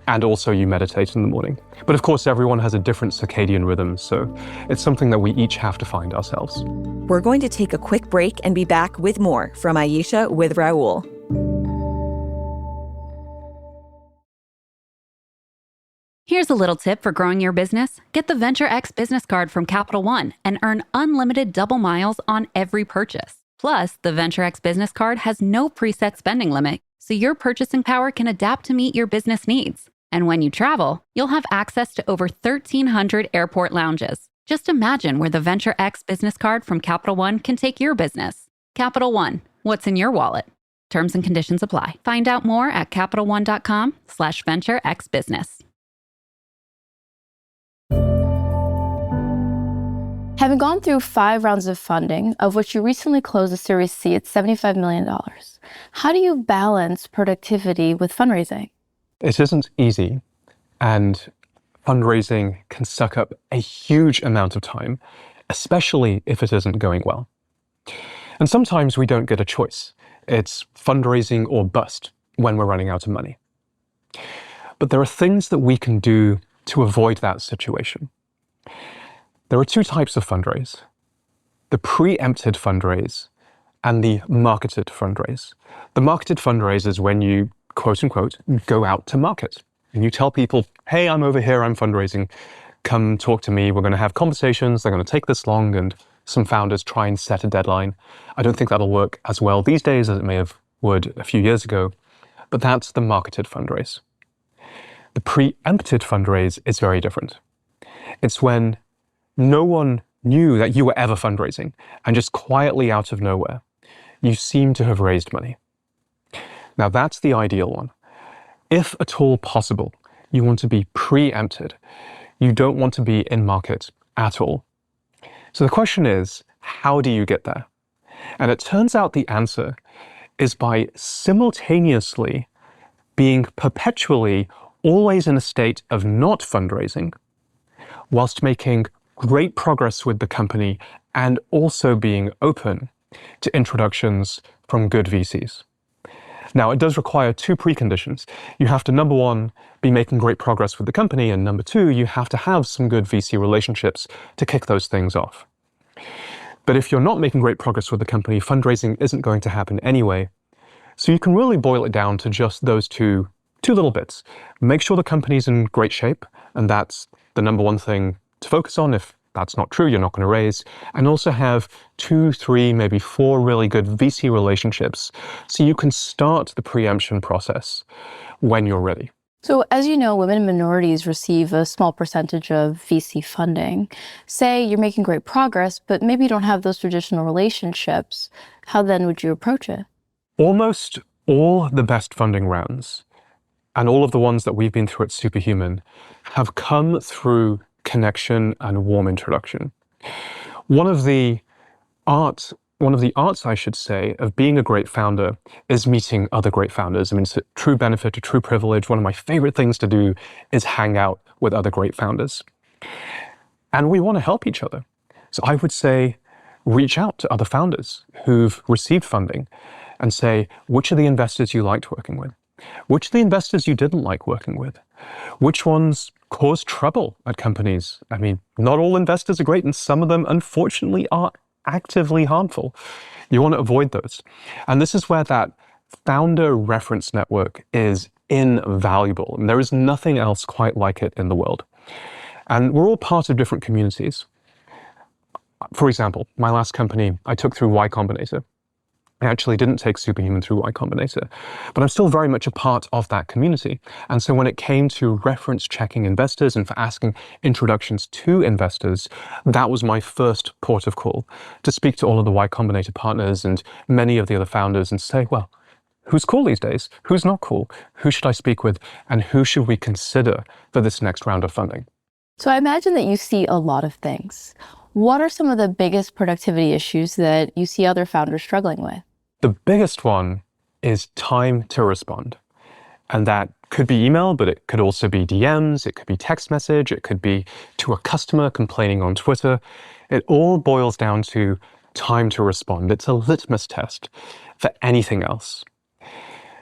and also you meditate in the morning. But of course, everyone has a different circadian rhythm, so it's something that we each have to find ourselves. We're going to take a quick break and be back with more from Ayesha with Rahul. Here's a little tip for growing your business. Get the Venture X business card from Capital One and earn unlimited double miles on every purchase. Plus, the Venture X business card has no preset spending limit, so your purchasing power can adapt to meet your business needs. And when you travel, you'll have access to over 1,300 airport lounges. Just imagine where the Venture X business card from Capital One can take your business. Capital One, what's in your wallet? Terms and conditions apply. Find out more at CapitalOne.com/VentureXBusiness. Having gone through 5 rounds of funding, of which you recently closed a Series C at $75 million, how do you balance productivity with fundraising? It isn't easy, and fundraising can suck up a huge amount of time, especially if it isn't going well. And sometimes we don't get a choice. It's fundraising or bust when we're running out of money. But there are things that we can do to avoid that situation. There are 2 types of fundraise: the preempted fundraise and the marketed fundraise. The marketed fundraise is when you, quote unquote, go out to market and you tell people, hey, I'm over here, I'm fundraising, come talk to me, we're going to have conversations, they're going to take this long, and some founders try and set a deadline. I don't think that'll work as well these days as it may have would a few years ago, but that's the marketed fundraise. The preempted fundraise is very different. It's when no one knew that you were ever fundraising, and just quietly out of nowhere, you seem to have raised money. Now that's the ideal one. If at all possible, you want to be preempted. You don't want to be in market at all. So the question is, how do you get there? And it turns out the answer is by simultaneously being perpetually always in a state of not fundraising, whilst making great progress with the company and also being open to introductions from good VCs. Now, it does require 2 preconditions. You have to, number 1, be making great progress with the company, and number 2, you have to have some good VC relationships to kick those things off. But if you're not making great progress with the company, fundraising isn't going to happen anyway. So you can really boil it down to just those two little bits. Make sure the company's in great shape, and that's the number 1 thing to focus on. If that's not true, you're not going to raise. And also have 2, 3, maybe 4 really good VC relationships so you can start the preemption process when you're ready. So as you know, women and minorities receive a small percentage of VC funding. Say you're making great progress, but maybe you don't have those traditional relationships. How then would you approach it? Almost all the best funding rounds, and all of the ones that we've been through at Superhuman, have come through connection and warm introduction. One of the arts, I should say, of being a great founder is meeting other great founders. I mean, it's a true benefit, a true privilege. One of my favorite things to do is hang out with other great founders. And we want to help each other. So I would say, reach out to other founders who've received funding and say, which are the investors you liked working with? Which are the investors you didn't like working with? Which ones caused trouble at companies? I mean, not all investors are great, and some of them, unfortunately, are actively harmful. You want to avoid those. And this is where that founder reference network is invaluable. And there is nothing else quite like it in the world. And we're all part of different communities. For example, my last company I took through Y Combinator. I actually didn't take Superhuman through Y Combinator, but I'm still very much a part of that community. And so when it came to reference checking investors and for asking introductions to investors, that was my first port of call, to speak to all of the Y Combinator partners and many of the other founders and say, well, who's cool these days? Who's not cool? Who should I speak with? And who should we consider for this next round of funding? So I imagine that you see a lot of things. What are some of the biggest productivity issues that you see other founders struggling with? The biggest one is time to respond. And that could be email, but it could also be DMs, it could be text message, it could be to a customer complaining on Twitter. It all boils down to time to respond. It's a litmus test for anything else.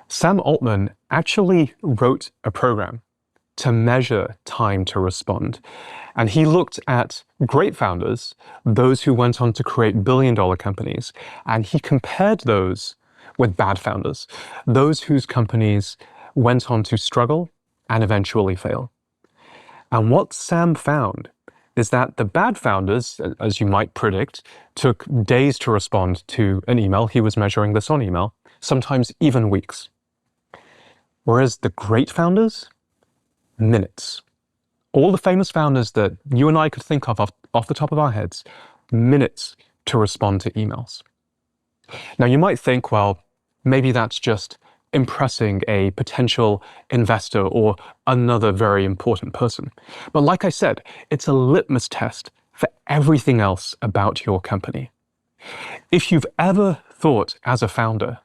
Sam Altman actually wrote a program to measure time to respond. And he looked at great founders, those who went on to create billion-dollar companies, and he compared those with bad founders, those whose companies went on to struggle and eventually fail. And what Sam found is that the bad founders, as you might predict, took days to respond to an email. He was measuring this on email, sometimes even weeks. Whereas the great founders, minutes. All the famous founders that you and I could think of off the top of our heads, minutes to respond to emails. Now you might think, well, maybe that's just impressing a potential investor or another very important person. But like I said, it's a litmus test for everything else about your company. If you've ever thought as a founder,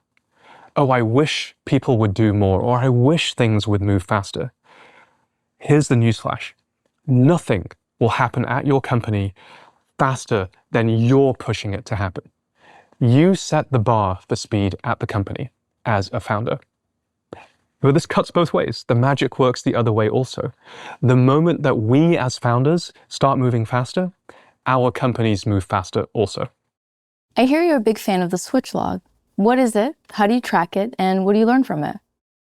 oh, I wish people would do more, or I wish things would move faster, here's the newsflash. Nothing will happen at your company faster than you're pushing it to happen. You set the bar for speed at the company as a founder. But this cuts both ways. The magic works the other way also. The moment that we as founders start moving faster, our companies move faster also. I hear you're a big fan of the switch log. What is it? How do you track it? And what do you learn from it?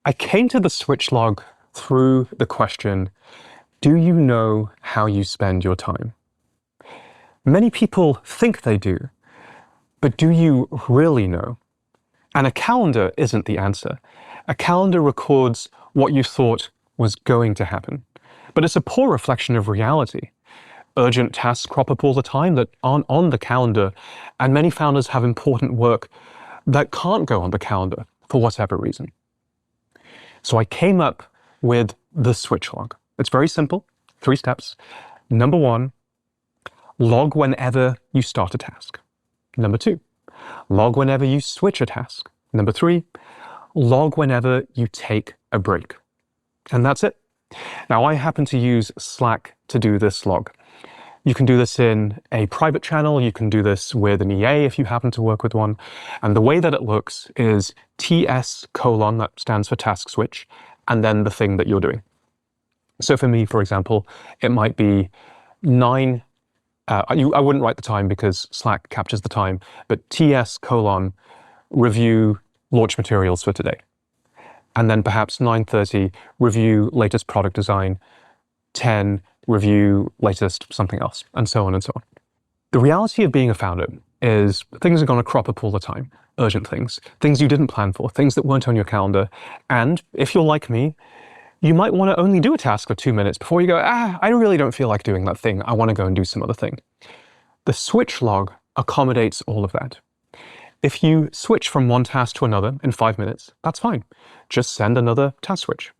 I came to the switch log through the question, do you know how you spend your time? Many people think they do, but do you really know? And a calendar isn't the answer. A calendar records what you thought was going to happen, but it's a poor reflection of reality. Urgent tasks crop up all the time that aren't on the calendar, and many founders have important work that can't go on the calendar for whatever reason. So I came up with the switch log. It's very simple, 3 steps. Number 1, log whenever you start a task. Number 2, log whenever you switch a task. Number 3, log whenever you take a break. And that's it. Now, I happen to use Slack to do this log. You can do this in a private channel. You can do this with an EA if you happen to work with one. And the way that it looks is TS:, that stands for task switch, and then the thing that you're doing. So for me, for example, it might be 9, I wouldn't write the time because Slack captures the time, but TS:, review launch materials for today. And then perhaps 9:30, review latest product design, 10, review latest something else, and so on and so on. The reality of being a founder is things are going to crop up all the time. Urgent things you didn't plan for, things that weren't on your calendar. And if you're like me, you might want to only do a task for 2 minutes before you go, I really don't feel like doing that thing. I want to go and do some other thing. The switch log accommodates all of that. If you switch from one task to another in 5 minutes, that's fine. Just send another task switch.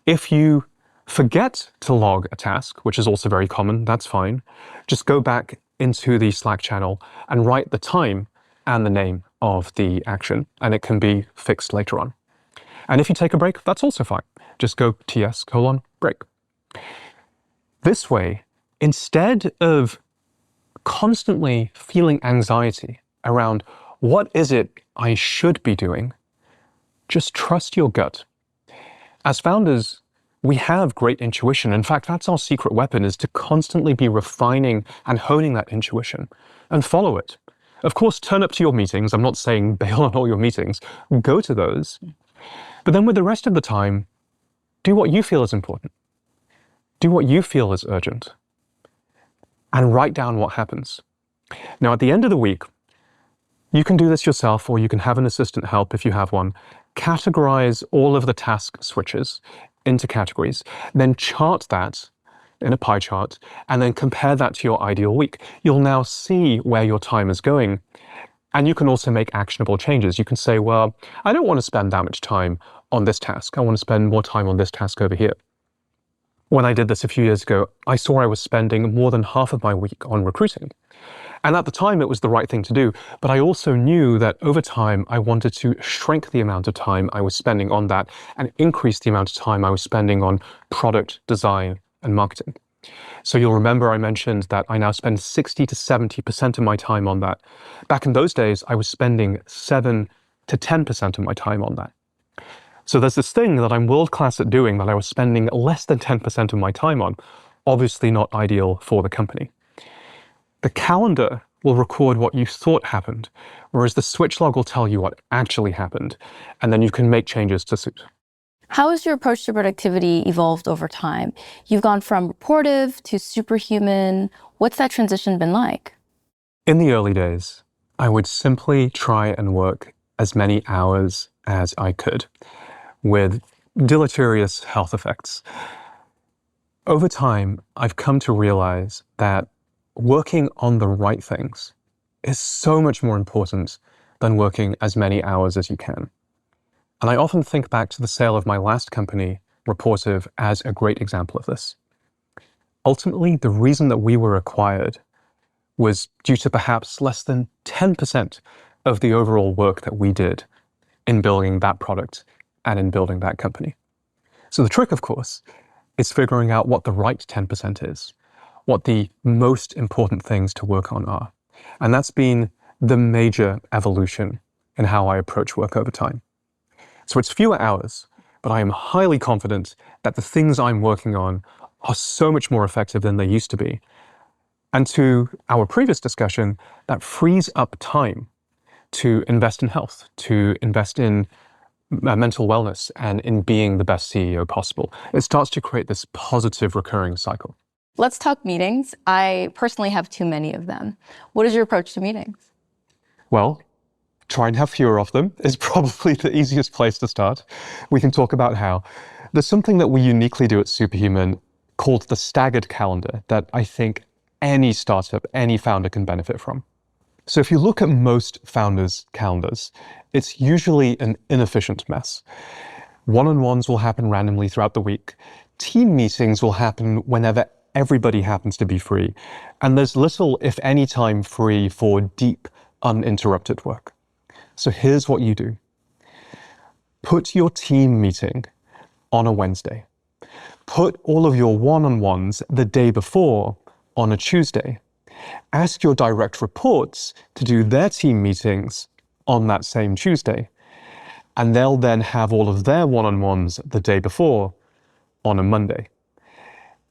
If you forget to log a task, which is also very common, that's fine. Just go back into the Slack channel and write the time and the name of the action, and it can be fixed later on. And if you take a break, that's also fine. Just go TS:break. This way, instead of constantly feeling anxiety around what is it I should be doing, just trust your gut. As founders, we have great intuition. In fact, that's our secret weapon, is to constantly be refining and honing that intuition and follow it. Of course, turn up to your meetings. I'm not saying bail on all your meetings. Go to those. But then with the rest of the time, do what you feel is important. Do what you feel is urgent. And write down what happens. Now, at the end of the week, you can do this yourself, or you can have an assistant help if you have one. Categorize all of the task switches into categories, then chart that in a pie chart, and then compare that to your ideal week. You'll now see where your time is going. And you can also make actionable changes. You can say, well, I don't want to spend that much time on this task. I want to spend more time on this task over here. When I did this a few years ago, I saw I was spending more than half of my week on recruiting. And at the time, it was the right thing to do. But I also knew that over time, I wanted to shrink the amount of time I was spending on that and increase the amount of time I was spending on product design and marketing. So you'll remember I mentioned that I now spend 60 to 70% of my time on that. Back in those days, I was spending 7 to 10% of my time on that. So there's this thing that I'm world-class at doing that I was spending less than 10% of my time on. Obviously not ideal for the company. The calendar will record what you thought happened, whereas the switch log will tell you what actually happened, and then you can make changes to suit. How has your approach to productivity evolved over time? You've gone from reportive to superhuman. What's that transition been like? In the early days, I would simply try and work as many hours as I could, with deleterious health effects. Over time, I've come to realize that working on the right things is so much more important than working as many hours as you can. And I often think back to the sale of my last company, Reportive, as a great example of this. Ultimately, the reason that we were acquired was due to perhaps less than 10% of the overall work that we did in building that product and in building that company. So the trick, of course, is figuring out what the right 10% is, what the most important things to work on are. And that's been the major evolution in how I approach work over time. So it's fewer hours, but I am highly confident that the things I'm working on are so much more effective than they used to be. And to our previous discussion, that frees up time to invest in health, to invest in mental wellness, and in being the best CEO possible. It starts to create this positive recurring cycle. Let's talk meetings. I personally have too many of them. What is your approach to meetings? Well, try and have fewer of them is probably the easiest place to start. We can talk about how. There's something that we uniquely do at Superhuman called the staggered calendar that I think any startup, any founder can benefit from. So if you look at most founders' calendars, it's usually an inefficient mess. One-on-ones will happen randomly throughout the week. Team meetings will happen whenever everybody happens to be free. And there's little, if any, time free for deep, uninterrupted work. So here's what you do. Put your team meeting on a Wednesday. Put all of your one-on-ones the day before on a Tuesday. Ask your direct reports to do their team meetings on that same Tuesday. And they'll then have all of their one-on-ones the day before on a Monday.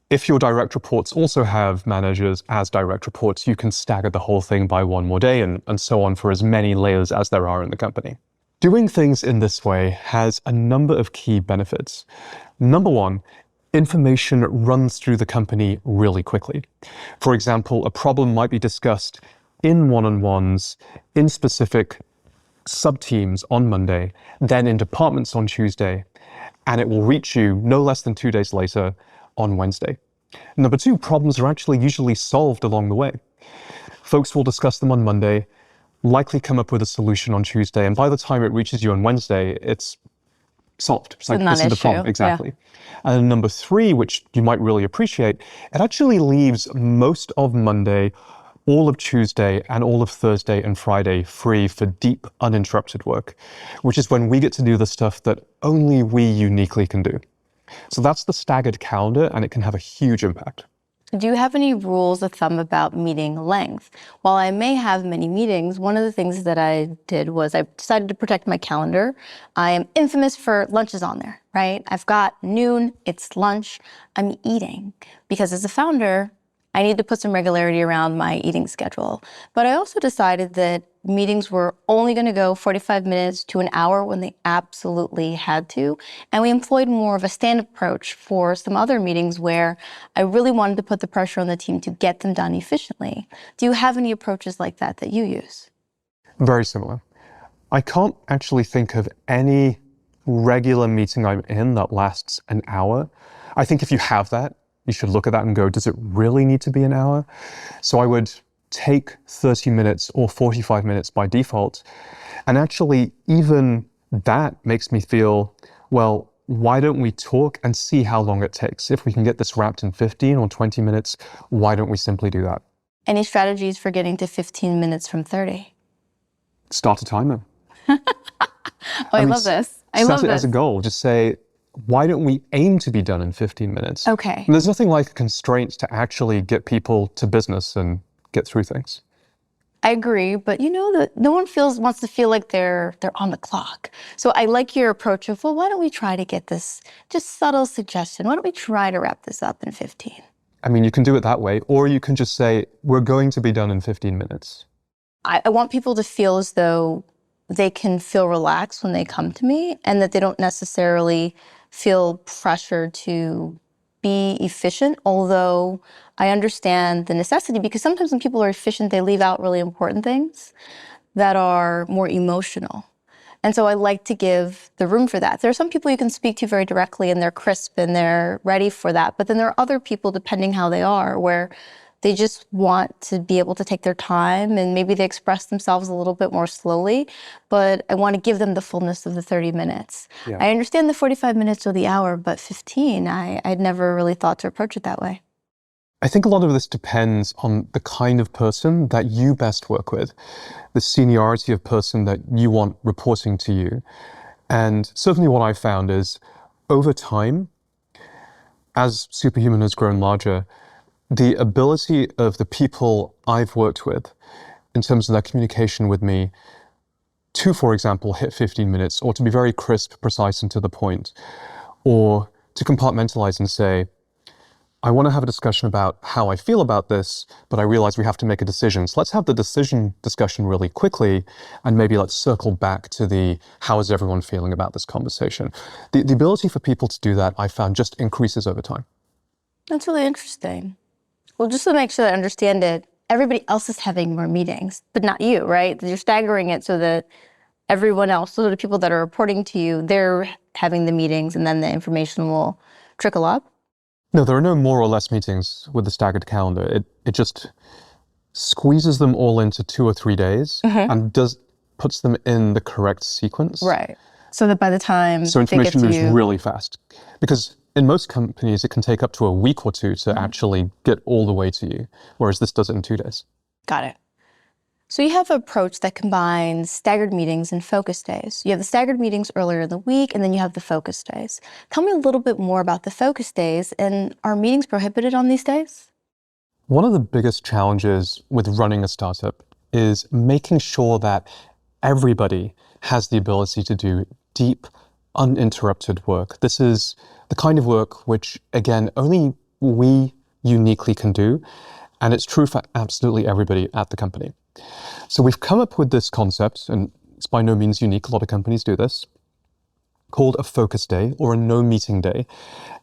If your direct reports also have managers as direct reports, you can stagger the whole thing by one more day and so on for as many layers as there are in the company. Doing things in this way has a number of key benefits. Number one, information runs through the company really quickly. For example, a problem might be discussed in one-on-ones, in specific sub-teams on Monday, then in departments on Tuesday, and it will reach you no less than 2 days later on Wednesday. Number two, problems are actually usually solved along the way. Folks will discuss them on Monday. likely come up with a solution on Tuesday. And by the time it reaches you on Wednesday, it's solved. It's like, this is the problem. Exactly. Yeah. And number 3, which you might really appreciate, it actually leaves most of Monday, all of Tuesday, and all of Thursday and Friday free for deep, uninterrupted work, which is when we get to do the stuff that only we uniquely can do. So that's the staggered calendar, and it can have a huge impact. Do you have any rules of thumb about meeting length? While I may have many meetings, one of the things that I did was I decided to protect my calendar. I am infamous for lunches on there, right? I've got noon, it's lunch, I'm eating. Because as a founder, I need to put some regularity around my eating schedule. But I also decided that meetings were only going to go 45 minutes to an hour when they absolutely had to. And we employed more of a stand approach for some other meetings where I really wanted to put the pressure on the team to get them done efficiently. Do you have any approaches like that that you use? Very similar. I can't actually think of any regular meeting I'm in that lasts an hour. I think if you have that, you should look at that and go, does it really need to be an hour? So I would take 30 minutes or 45 minutes by default. And actually, even that makes me feel, well, why don't we talk and see how long it takes? If we can get this wrapped in 15 or 20 minutes, why don't we simply do that? Any strategies for getting to 15 minutes from 30? Start a timer. I love this. I love this. Set it this. as a goal. Just say, why don't we aim to be done in 15 minutes? Okay. And there's nothing like a constraint to actually get people to business and get through things. I agree, but you know that no one wants to feel like they're on the clock. So I like your approach of, well, why don't we try to get this, just subtle suggestion, why don't we try to wrap this up in 15? I mean, you can do it that way, or you can just say, we're going to be done in 15 minutes. I want people to feel as though they can feel relaxed when they come to me and that they don't necessarily feel pressure to be efficient, although I understand the necessity, because sometimes when people are efficient, they leave out really important things that are more emotional. And so I like to give the room for that. There are some people you can speak to very directly and they're crisp and they're ready for that. But then there are other people, depending how they are, where they just want to be able to take their time and maybe they express themselves a little bit more slowly, but I want to give them the fullness of the 30 minutes. Yeah. I understand the 45 minutes or the hour, but 15, I'd never really thought to approach it that way. I think a lot of this depends on the kind of person that you best work with, the seniority of person that you want reporting to you. And certainly what I've found is over time, as Superhuman has grown larger, the ability of the people I've worked with in terms of their communication with me to, for example, hit 15 minutes, or to be very crisp, precise, and to the point, or to compartmentalize and say, I want to have a discussion about how I feel about this, but I realize we have to make a decision. So let's have the decision discussion really quickly, and maybe let's circle back to the how is everyone feeling about this conversation. The ability for people to do that, I found, just increases over time. That's really interesting. Well, just to make sure I understand it, everybody else is having more meetings, but not you, right? You're staggering it so that everyone else, so the people that are reporting to you, they're having the meetings and then the information will trickle up? No, there are no more or less meetings with the staggered calendar. It just squeezes them all into 2 or 3 days and puts them in the correct sequence. Right. So that by the time so information moves really fast. Because in most companies, it can take up to a week or 2 to actually get all the way to you, whereas this does it in 2 days. Got it. So you have an approach that combines staggered meetings and focus days. You have the staggered meetings earlier in the week, and then you have the focus days. Tell me a little bit more about the focus days, and are meetings prohibited on these days? One of the biggest challenges with running a startup is making sure that everybody has the ability to do deep, uninterrupted work. This is the kind of work which, again, only we uniquely can do, and it's true for absolutely everybody at the company. So we've come up with this concept, and it's by no means unique, a lot of companies do this, called a focus day or a no meeting day.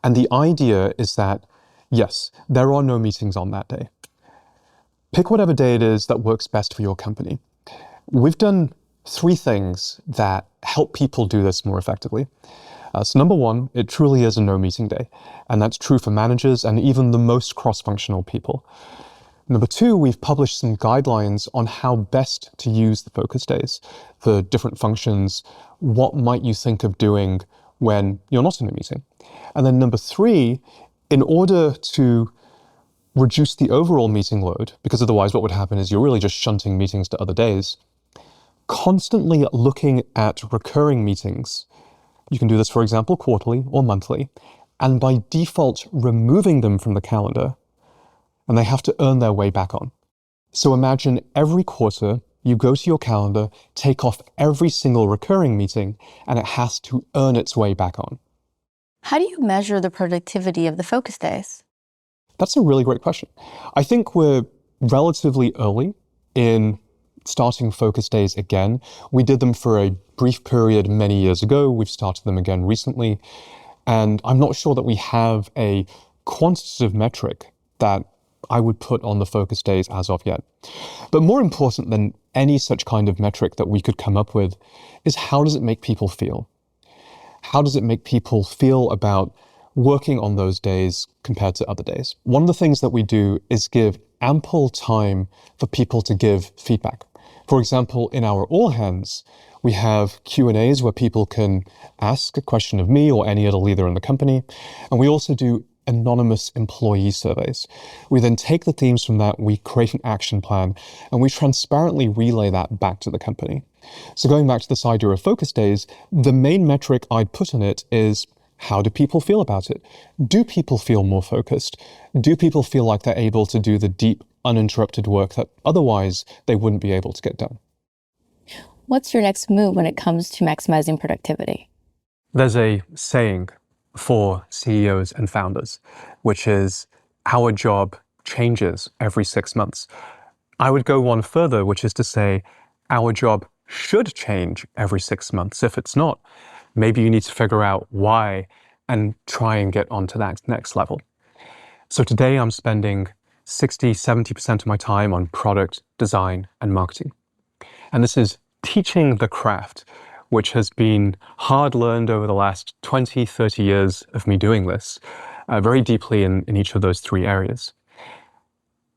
And the idea is that, yes, there are no meetings on that day. Pick whatever day it is that works best for your company. We've done 3 things that help people do this more effectively. So number 1, it truly is a no meeting day. And that's true for managers and even the most cross-functional people. Number two, we've published some guidelines on how best to use the focus days, the different functions. What might you think of doing when you're not in a meeting? And then number three, in order to reduce the overall meeting load, because otherwise what would happen is you're really just shunting meetings to other days, constantly looking at recurring meetings. You can do this, for example, quarterly or monthly, and by default removing them from the calendar, and they have to earn their way back on. So imagine every quarter you go to your calendar, take off every single recurring meeting, and it has to earn its way back on. How do you measure the productivity of the focus days? That's a really great question. I think we're relatively early in starting focus days again. We did them for a brief period many years ago. We've started them again recently. And I'm not sure that we have a quantitative metric that I would put on the focus days as of yet. But more important than any such kind of metric that we could come up with is, how does it make people feel? How does it make people feel about working on those days compared to other days? One of the things that we do is give ample time for people to give feedback. For example, in our all hands, we have Q&As where people can ask a question of me or any other leader in the company. And we also do anonymous employee surveys. We then take the themes from that, we create an action plan, and we transparently relay that back to the company. So going back to this idea of focus days, the main metric I'd put on it is, how do people feel about it? Do people feel more focused? Do people feel like they're able to do the deep, uninterrupted work that otherwise they wouldn't be able to get done? What's your next move when it comes to maximizing productivity? There's a saying for CEOs and founders, which is, our job changes every 6 months. I would go one further, which is to say, our job should change every 6 months. If it's not, maybe you need to figure out why and try and get onto that next level. So today I'm spending 60-70% of my time on product design and marketing. And this is teaching the craft, which has been hard learned over the last 20-30 years of me doing this, very deeply in each of those three areas.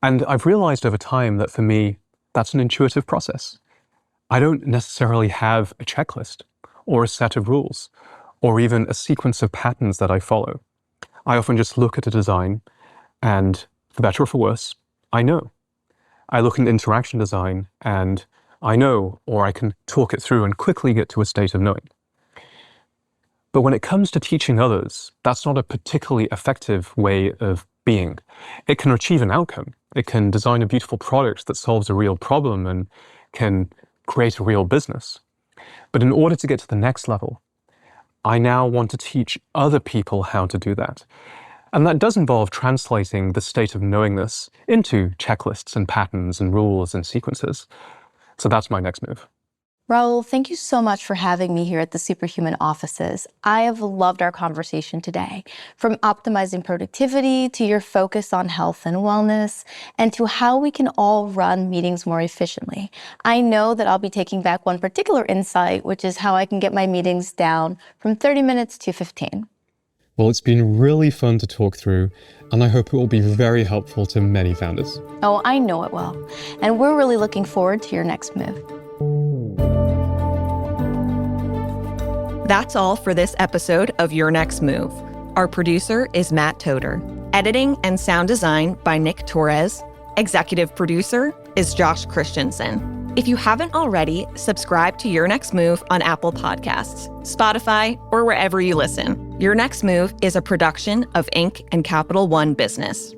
And I've realized over time that for me, that's an intuitive process. I don't necessarily have a checklist or a set of rules or even a sequence of patterns that I follow. I often just look at a design and, for better or for worse, I know. I look at interaction design and I know, or I can talk it through and quickly get to a state of knowing. But when it comes to teaching others, that's not a particularly effective way of being. It can achieve an outcome. It can design a beautiful product that solves a real problem and can create a real business. But in order to get to the next level, I now want to teach other people how to do that. And that does involve translating the state of knowingness into checklists and patterns and rules and sequences. So that's my next move. Rahul, thank you so much for having me here at the Superhuman offices. I have loved our conversation today, from optimizing productivity to your focus on health and wellness, and to how we can all run meetings more efficiently. I know that I'll be taking back one particular insight, which is how I can get my meetings down from 30 minutes to 15. Well, it's been really fun to talk through, and I hope it will be very helpful to many founders. Oh, I know it will. And we're really looking forward to your next move. That's all for this episode of Your Next Move. Our producer is Matt Toder. Editing and sound design by Nick Torres. Executive producer is Josh Christensen. If you haven't already, subscribe to Your Next Move on Apple Podcasts, Spotify, or wherever you listen. Your Next Move is a production of Inc. and Capital One Business.